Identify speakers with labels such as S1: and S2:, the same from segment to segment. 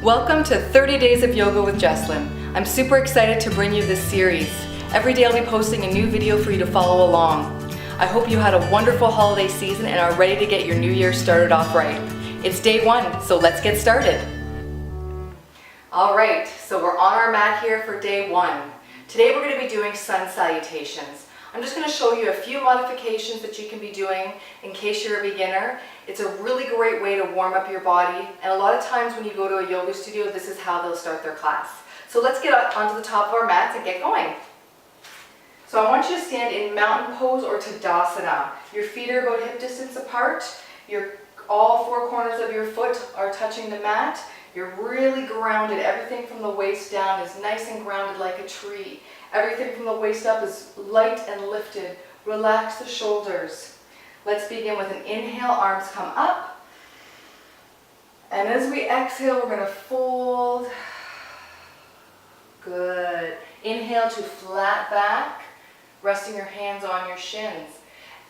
S1: Welcome to 30 Days of Yoga with Jesslyn. I'm super excited to bring you this series. Every day I'll be posting a new video for you to follow along. I hope you had a wonderful holiday season and are ready to get your new year started off right. It's day one, so let's get started. All right, so we're on our mat here for day one. Today we're going to be doing sun salutations. I'm just going to show you a few modifications that you can be doing in case you're a beginner. It's a really great way to warm up your body, and a lot of times when you go to a yoga studio, this is how they'll start their class. So let's get onto the top of our mats and get going. So I want you to stand in mountain pose or Tadasana. Your feet are about hip distance apart. All four corners of your foot are touching the mat. You're really grounded. Everything from the waist down is nice and grounded like a tree. Everything from the waist up is light and lifted. Relax the shoulders. Let's begin with an inhale, arms come up. And as we exhale, we're going to fold. Good. Inhale to flat back, resting your hands on your shins.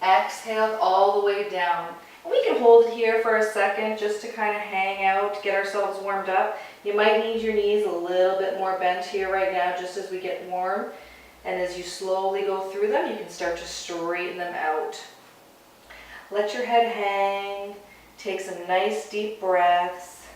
S1: Exhale all the way down. We can hold it here for a second just to kind of hang out, get ourselves warmed up. You might need your knees a little bit more bent here right now just as we get warm. And as you slowly go through them, you can start to straighten them out. Let your head hang. Take some nice deep breaths.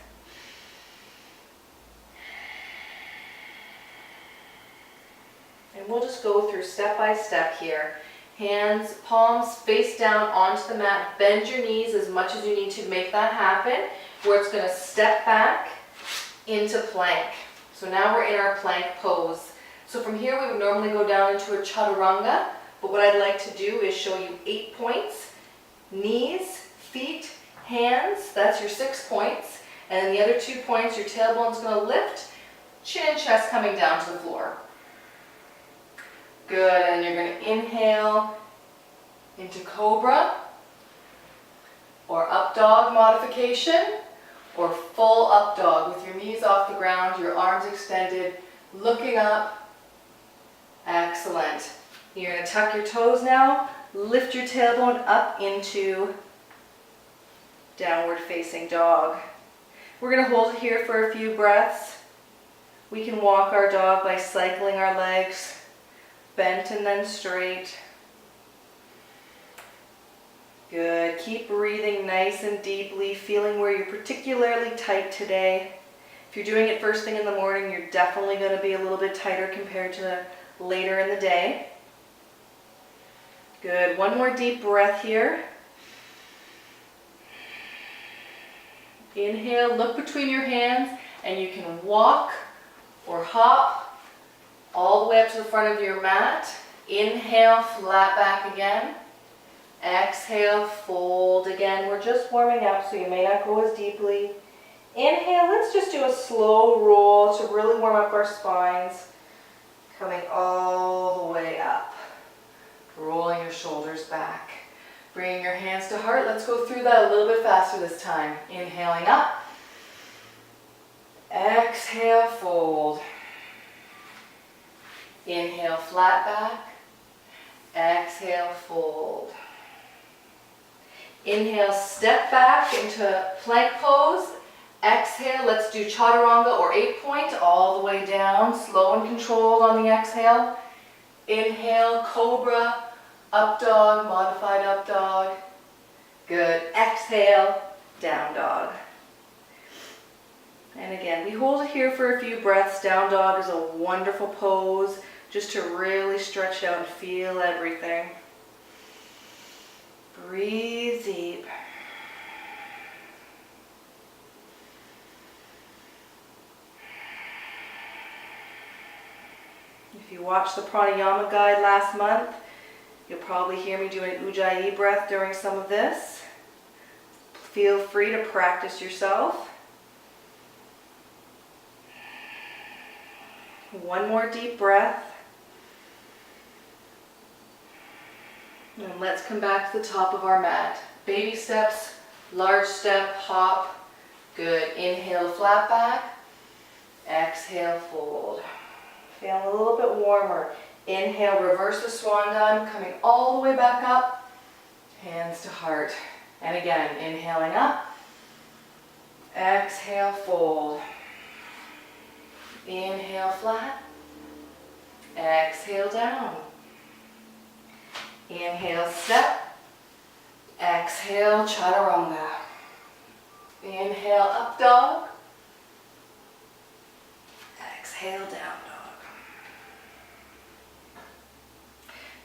S1: And we'll just go through step by step here. Hands, palms face down onto the mat. Bend your knees as much as you need to make that happen, where it's going to step back into plank. So now we're in our plank pose. So from here we would normally go down into a chaturanga, but what I'd like to do is show you 8 points. Knees, feet, hands, that's your 6 points. And then the other 2 points, your tailbone's going to lift, chin and chest coming down to the floor. Good, and you're going to inhale into cobra, or up dog modification, or full up dog with your knees off the ground, your arms extended, looking up. Excellent. You're going to tuck your toes now, lift your tailbone up into downward facing dog. We're going to hold here for a few breaths. We can walk our dog by cycling our legs, bent and then straight. Good. Keep breathing nice and deeply, feeling where you're particularly tight today. If you're doing it first thing in the morning, you're definitely going to be a little bit tighter compared to later in the day. Good. One more deep breath here. Inhale, look between your hands, and you can walk or hop all the way up to the front of your mat. Inhale, flat back again. Exhale, fold again. We're just warming up, so you may not go as deeply. Inhale, let's just do a slow roll to really warm up our spines. Coming all the way up. Rolling your shoulders back. Bringing your hands to heart. Let's go through that a little bit faster this time. Inhaling up. Exhale, fold. Inhale, flat back. Exhale, fold. Inhale, step back into plank pose. Exhale, let's do chaturanga or 8 point all the way down, slow and controlled on the exhale. Inhale, cobra, up dog, modified up dog. Good. Exhale, down dog. And again, we hold it here for a few breaths. Down dog is a wonderful pose just to really stretch out and feel everything. Breathe deep. If you watched the pranayama guide last month, you'll probably hear me do an ujjayi breath during some of this. Feel free to practice yourself. One more deep breath. And let's come back to the top of our mat. Baby steps, large step, hop. Good. Inhale, flat back. Exhale, fold. Feeling a little bit warmer. Inhale, reverse the swan dive, coming all the way back up. Hands to heart. And again, inhaling up. Exhale, fold. Inhale, flat. Exhale, down. Inhale, step. Exhale, chaturanga. Inhale, up dog. Exhale, down dog.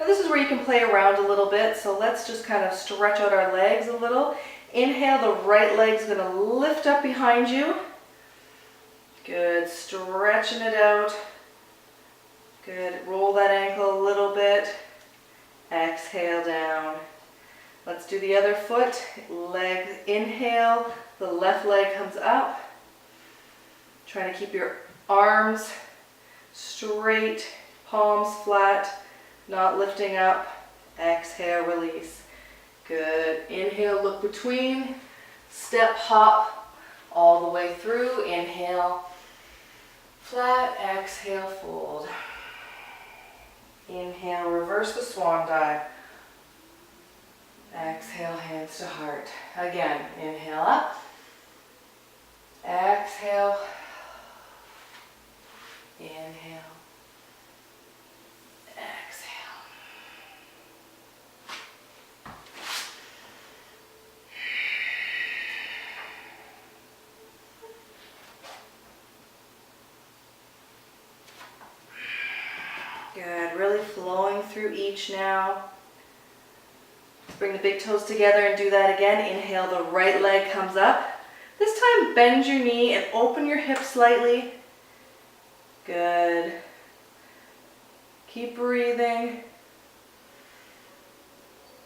S1: Now this is where you can play around a little bit, so let's just kind of stretch out our legs a little. Inhale, the right leg's going to lift up behind you. Good, stretching it out. Good, roll that ankle a little bit. Exhale, down. Let's do the other foot. Leg, inhale, the left leg comes up. Trying to keep your arms straight, palms flat, not lifting up. Exhale, release. Good. Inhale, look between. Step, hop all the way through. Inhale, flat. Exhale, fold. Inhale, reverse the swan dive. Exhale, hands to heart. Again, inhale up. Exhale. Inhale. Exhale. Good, really flowing through each now. Bring the big toes together and do that again. Inhale, the right leg comes up. This time bend your knee and open your hip slightly. Good. Keep breathing.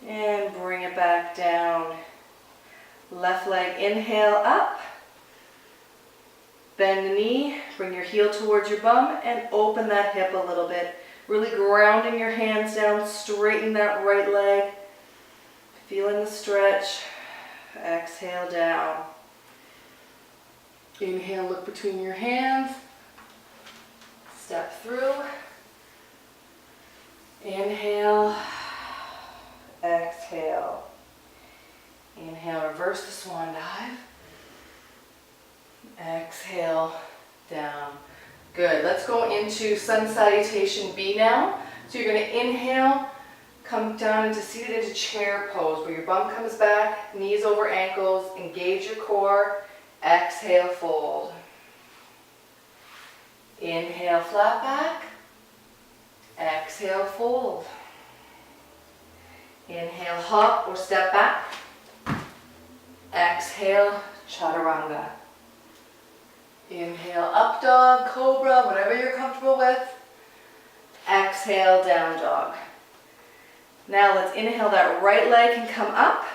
S1: And bring it back down. Left leg, inhale up. Bend the knee, bring your heel towards your bum and open that hip a little bit. Really grounding your hands down, straighten that right leg. Feeling the stretch. Exhale, down. Inhale, look between your hands. Step through. Inhale. Exhale. Inhale, reverse the swan dive. Exhale, down. Good. Let's go into sun salutation B now. So you're going to inhale, come down into seated into chair pose where your bum comes back, knees over ankles, engage your core. Exhale, fold. Inhale, flat back. Exhale, fold. Inhale, hop or step back. Exhale, chaturanga. Inhale, up dog, cobra, whatever you're comfortable with. Exhale, down dog. Now let's inhale, that right leg can come up.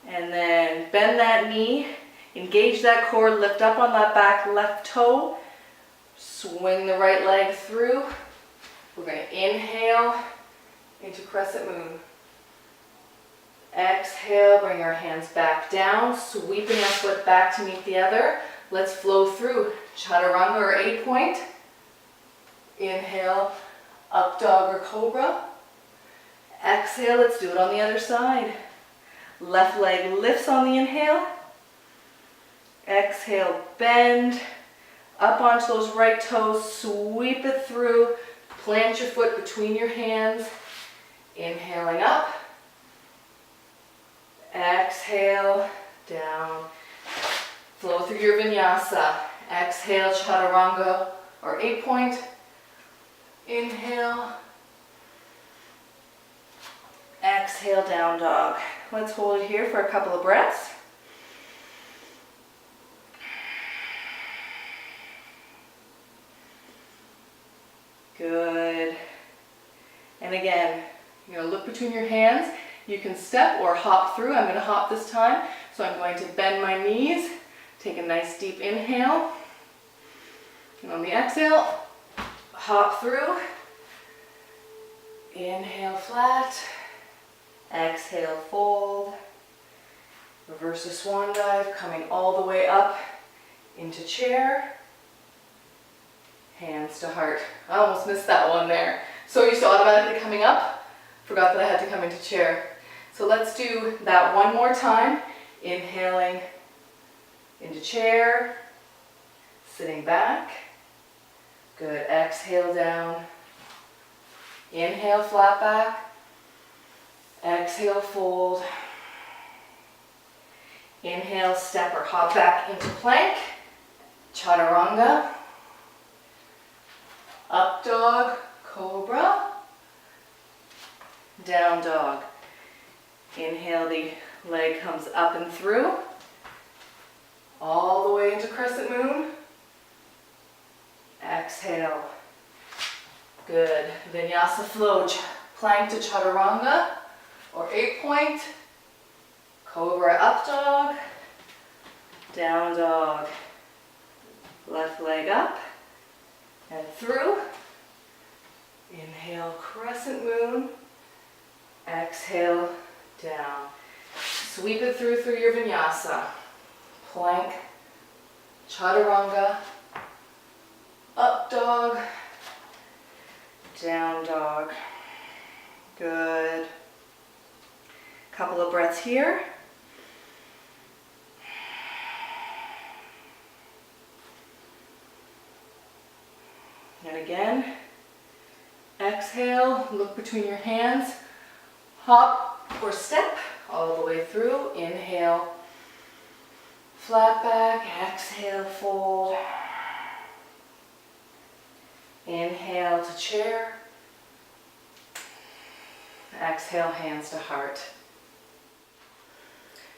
S1: And then bend that knee, engage that core, lift up on that back left toe. Swing the right leg through. We're going to inhale into crescent moon. Exhale, bring our hands back down, sweeping our foot back to meet the other. Let's flow through chaturanga or 8-point. Inhale, up dog or cobra. Exhale, let's do it on the other side. Left leg lifts on the inhale. Exhale, bend up onto those right toes, sweep it through, plant your foot between your hands. Inhaling up. Exhale, down. Flow through your vinyasa. Exhale, chaturanga or 8-point. Inhale. Exhale, down dog. Let's hold it here for a couple of breaths. Good. And again, you're going to look between your hands. You can step or hop through. I'm going to hop this time. So I'm going to bend my knees. Take a nice deep inhale. And on the exhale, hop through. Inhale, flat. Exhale, fold. Reverse the swan dive, coming all the way up into chair. Hands to heart. I almost missed that one there. So used to automatically coming up. Forgot that I had to come into chair. So let's do that one more time. Inhaling into chair. Sitting back. Good. Exhale down. Inhale, flat back. Exhale, fold. Inhale, step or hop back into plank. Chaturanga. Up dog, cobra. Down dog. Inhale, the leg comes up and through. All the way into crescent moon. Exhale. Good. Vinyasa flow. Plank to chaturanga or 8-point. Cobra up dog. Down dog. Left leg up and through. Inhale, crescent moon. Exhale, down. Sweep it through your vinyasa. Plank, chaturanga, up dog, down dog. Good. Couple of breaths here. And again, exhale, look between your hands, hop or step all the way through. Inhale, flat back, exhale, fold. Inhale to chair. Exhale, hands to heart.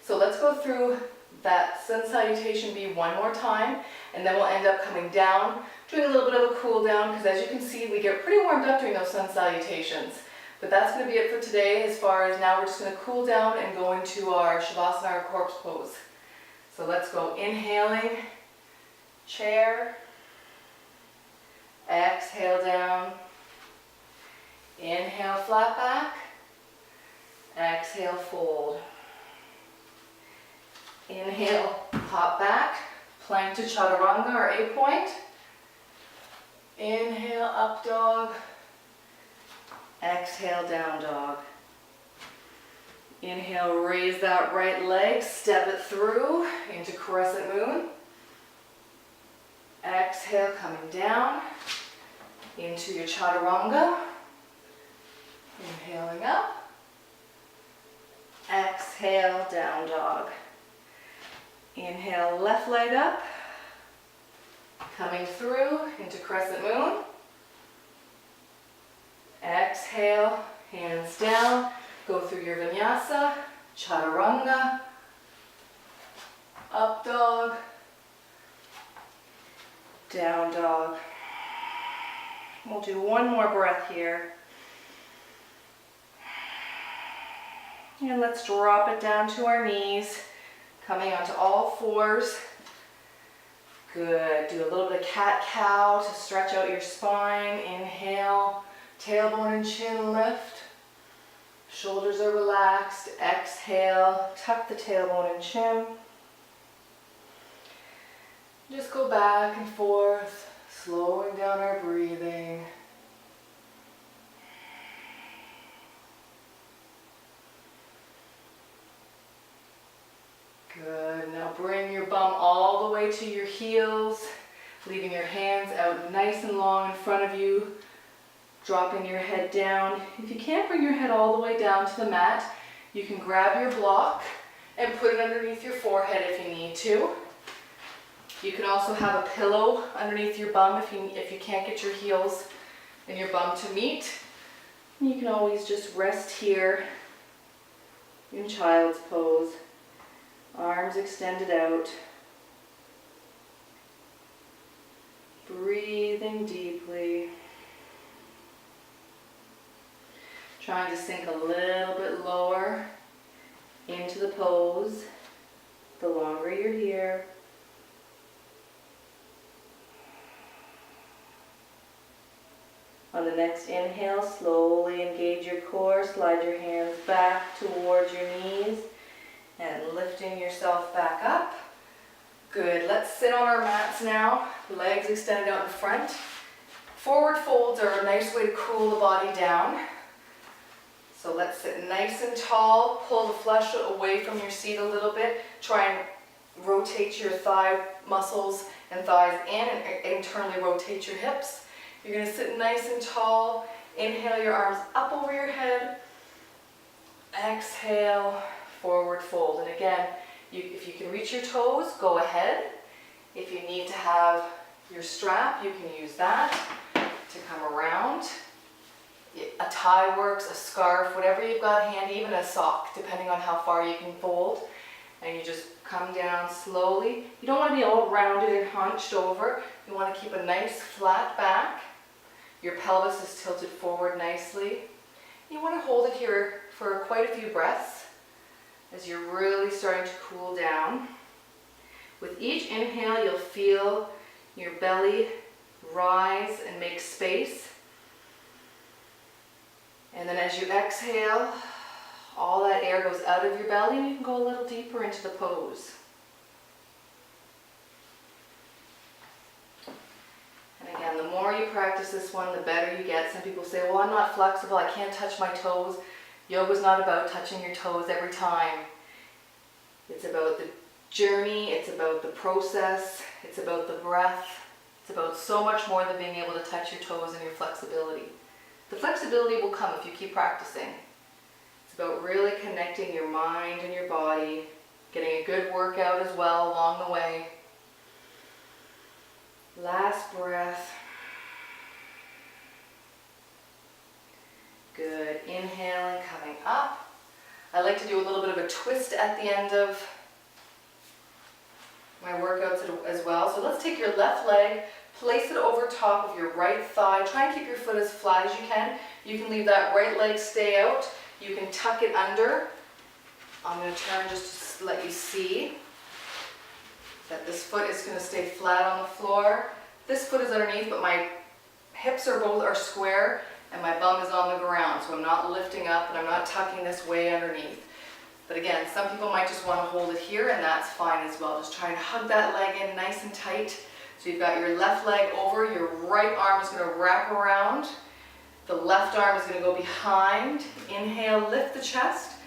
S1: So let's go through that sun salutation B one more time, and then we'll end up coming down, doing a little bit of a cool down, because as you can see, we get pretty warmed up during those sun salutations. But that's going to be it for today. As far as now, we're just going to cool down and go into our Shavasana, our corpse pose. So let's go. Inhaling, chair. Exhale down. Inhale, flat back. Exhale, fold. Inhale, hop back. Plank to chaturanga or 8-point. Inhale, up dog. Exhale, down dog. Inhale, raise that right leg, step it through into crescent moon. Exhale, coming down into your chaturanga. Inhaling up. Exhale, down dog. Inhale, left leg up. Coming through into crescent moon. Exhale, hands down. Go through your vinyasa, chaturanga, up dog, down dog. We'll do one more breath here. And let's drop it down to our knees, coming onto all fours. Good. Do a little bit of cat-cow to stretch out your spine. Inhale, tailbone and chin lift. Shoulders are relaxed. Exhale, tuck the tailbone and chin. Just go back and forth, slowing down our breathing. Good. Now bring your bum all the way to your heels, leaving your hands out nice and long in front of you, dropping your head down. If you can't bring your head all the way down to the mat, you can grab your block and put it underneath your forehead if you need to. You can also have a pillow underneath your bum if you can't get your heels and your bum to meet. You can always just rest here in child's pose. Arms extended out. Breathing deeply. Trying to sink a little bit lower into the pose. The longer you're here. On the next inhale, slowly engage your core. Slide your hands back towards your knees. And lifting yourself back up. Good. Let's sit on our mats now. Legs extended out in front. Forward folds are a nice way to cool the body down. So let's sit nice and tall. Pull the flesh away from your seat a little bit. Try and rotate your thigh muscles and thighs in and internally rotate your hips. You're going to sit nice and tall. Inhale your arms up over your head. Exhale, forward fold. And again, if you can reach your toes, go ahead. If you need to have your strap, you can use that to come around. A tie works, a scarf, whatever you've got handy, even a sock, depending on how far you can fold. And you just come down slowly. You don't want to be all rounded and hunched over. You want to keep a nice flat back. Your pelvis is tilted forward nicely. You want to hold it here for quite a few breaths as you're really starting to cool down. With each inhale, you'll feel your belly rise and make space. And then as you exhale, all that air goes out of your belly and you can go a little deeper into the pose. And again, the more you practice this one, the better you get. Some people say, well, I'm not flexible, I can't touch my toes. Yoga's not about touching your toes every time. It's about the journey, it's about the process, it's about the breath. It's about so much more than being able to touch your toes and your flexibility. The flexibility will come if you keep practicing. It's about really connecting your mind and your body, getting a good workout as well along the way. Last breath. Good. Inhaling, coming up. I like to do a little bit of a twist at the end of my workouts as well. So let's take your left leg, place it over top of your right thigh. Try and keep your foot as flat as you can. You can leave that right leg stay out. You can tuck it under. I'm going to turn just to let you see that this foot is going to stay flat on the floor. This foot is underneath, but my hips are square and my bum is on the ground. So I'm not lifting up and I'm not tucking this way underneath. But again, some people might just want to hold it here, and that's fine as well. Just try and hug that leg in nice and tight. So you've got your left leg over, your right arm is going to wrap around. The left arm is going to go behind. Inhale, lift the chest.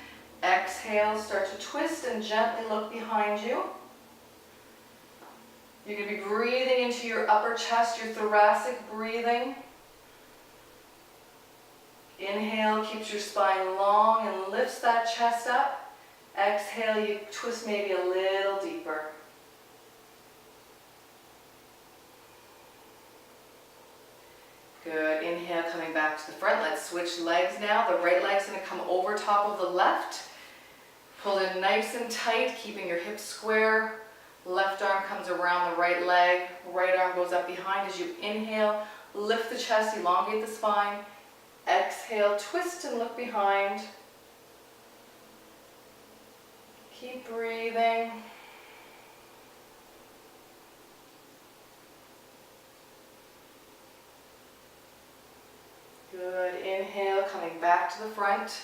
S1: Exhale, start to twist and gently look behind you. You're going to be breathing into your upper chest, your thoracic breathing. Inhale, keeps your spine long and lifts that chest up. Exhale, you twist maybe a little deeper. Good. Inhale, coming back to the front. Let's switch legs now. The right leg's going to come over top of the left. Pull in nice and tight, keeping your hips square. Left arm comes around the right leg. Right arm goes up behind as you inhale. Lift the chest, elongate the spine. Exhale, twist and look behind. Keep breathing. Good. Inhale, coming back to the front.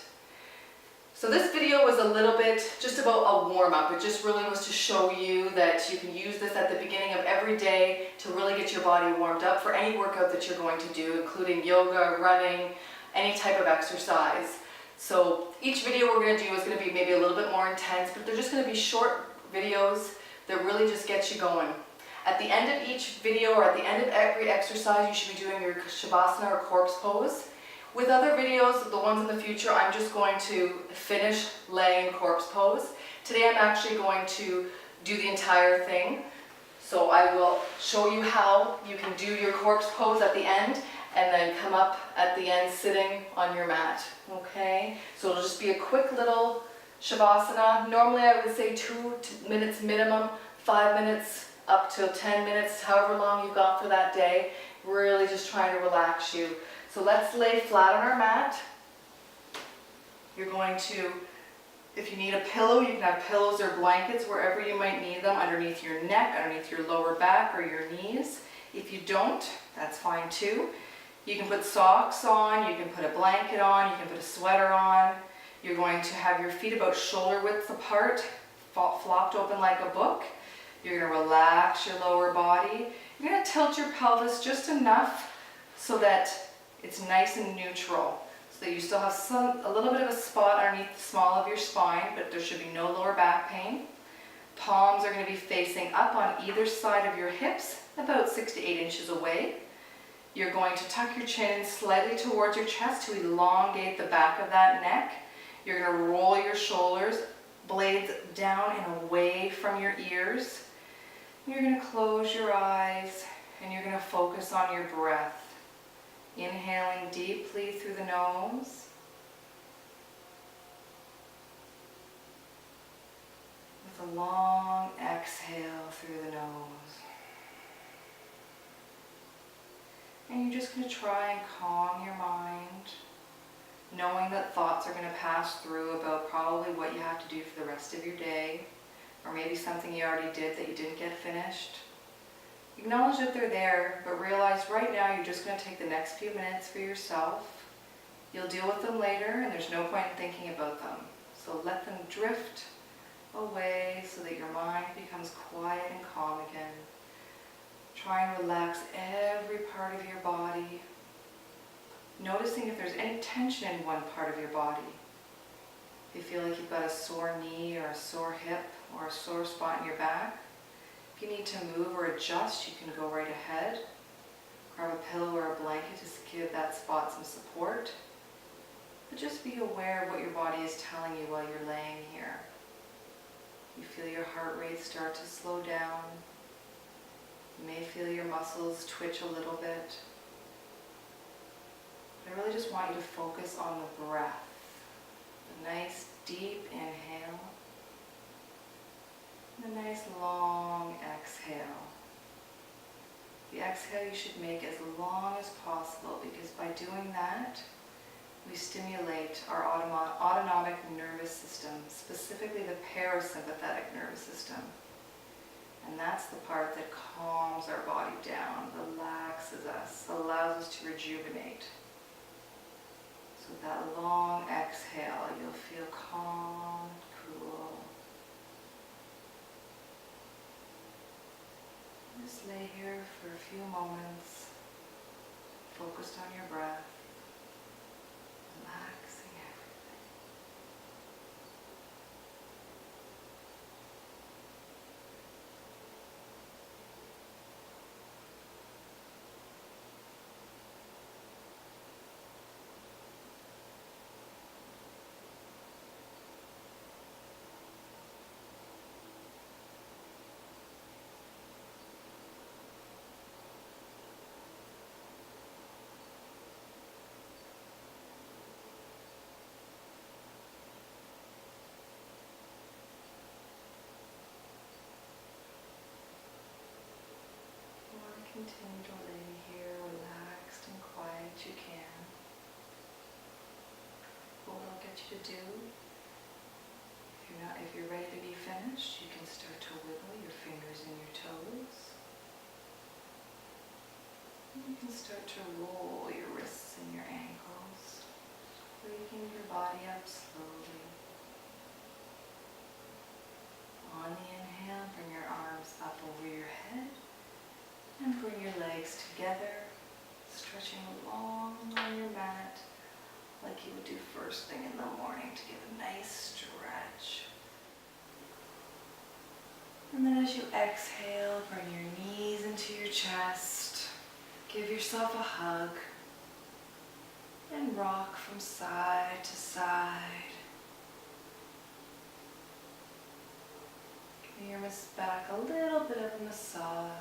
S1: So this video was a little bit just about a warm-up. It just really was to show you that you can use this at the beginning of every day to really get your body warmed up for any workout that you're going to do, including yoga, running, any type of exercise. So each video we're going to do is going to be maybe a little bit more intense, but they're just going to be short videos that really just get you going. At the end of each video or at the end of every exercise, you should be doing your Shavasana or corpse pose. With other videos, the ones in the future, I'm just going to finish laying corpse pose. Today I'm actually going to do the entire thing. So I will show you how you can do your corpse pose at the end and then come up at the end sitting on your mat, okay? So it'll just be a quick little Shavasana. Normally I would say 2 minutes minimum, 5 minutes up to 10 minutes, however long you've got for that day. Really just trying to relax you. So let's lay flat on our mat. You're going to, if you need a pillow, you can have pillows or blankets wherever you might need them, underneath your neck, underneath your lower back or your knees. If you don't, that's fine too. You can put socks on, you can put a blanket on, you can put a sweater on. You're going to have your feet about shoulder width apart, flopped open like a book. You're going to relax your lower body. You're going to tilt your pelvis just enough so that it's nice and neutral. So that you still have a little bit of a spot underneath the small of your spine, but there should be no lower back pain. Palms are going to be facing up on either side of your hips, about 6 to 8 inches away. You're going to tuck your chin slightly towards your chest to elongate the back of that neck. You're going to roll your shoulders, blades down and away from your ears. You're going to close your eyes and you're going to focus on your breath. Inhaling deeply through the nose. With a long exhale through the nose. And you're just going to try and calm your mind, knowing that thoughts are going to pass through about probably what you have to do for the rest of your day, or maybe something you already did that you didn't get finished. Acknowledge that they're there, but realize right now you're just going to take the next few minutes for yourself. You'll deal with them later, and there's no point in thinking about them. So let them drift away so that your mind becomes quiet and calm again. Try and relax every part of your body, noticing if there's any tension in one part of your body. If you feel like you've got a sore knee or a sore hip or a sore spot in your back, if you need to move or adjust, you can go right ahead. Grab a pillow or a blanket to give that spot some support. But just be aware of what your body is telling you while you're laying here. You feel your heart rate start to slow down. You may feel your muscles twitch a little bit. But I really just want you to focus on the breath. A nice deep inhale. And a nice long exhale. The exhale you should make as long as possible, because by doing that, we stimulate our autonomic nervous system, specifically the parasympathetic nervous system. And that's the part that calms our body down, relaxes us, allows us to rejuvenate. So with that long exhale, you'll feel calm, cool. Just lay here for a few moments, focused on your breath, relaxing everything. Continue to lay here relaxed and quiet as you can. What I'll get you to do, if you're ready to be finished, you can start to wiggle your fingers and your toes. And you can start to roll your wrists and your ankles, waking your body up slowly. On the inhale, bring your arms up over your head. And bring your legs together, stretching along on your mat like you would do first thing in the morning to give a nice stretch. And then as you exhale, bring your knees into your chest, give yourself a hug, and rock from side to side. Give your back a little bit of a massage.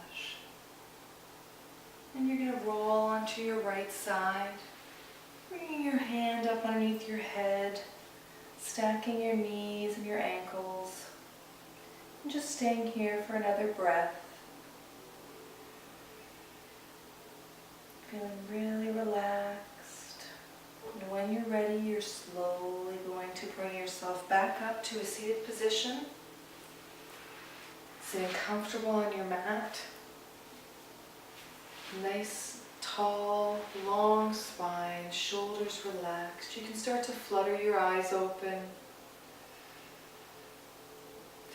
S1: And you're going to roll onto your right side, bringing your hand up underneath your head, stacking your knees and your ankles, and just staying here for another breath. Feeling really relaxed. And when you're ready, you're slowly going to bring yourself back up to a seated position, sitting comfortable on your mat. Nice, tall, long spine, shoulders relaxed. You can start to flutter your eyes open.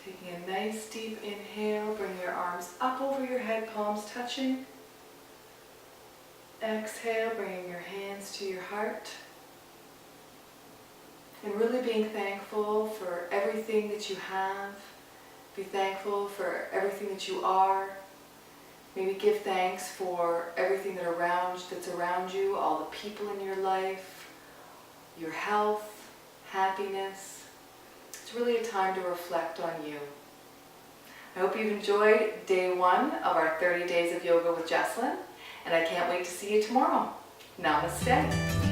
S1: Taking a nice deep inhale, bring your arms up over your head, palms touching. Exhale, bringing your hands to your heart. And really being thankful for everything that you have. Be thankful for everything that you are. Maybe give thanks for everything that's around you, all the people in your life, your health, happiness. It's really a time to reflect on you. I hope you've enjoyed day 1 of our 30 days of yoga with Jessalyn, and I can't wait to see you tomorrow. Namaste.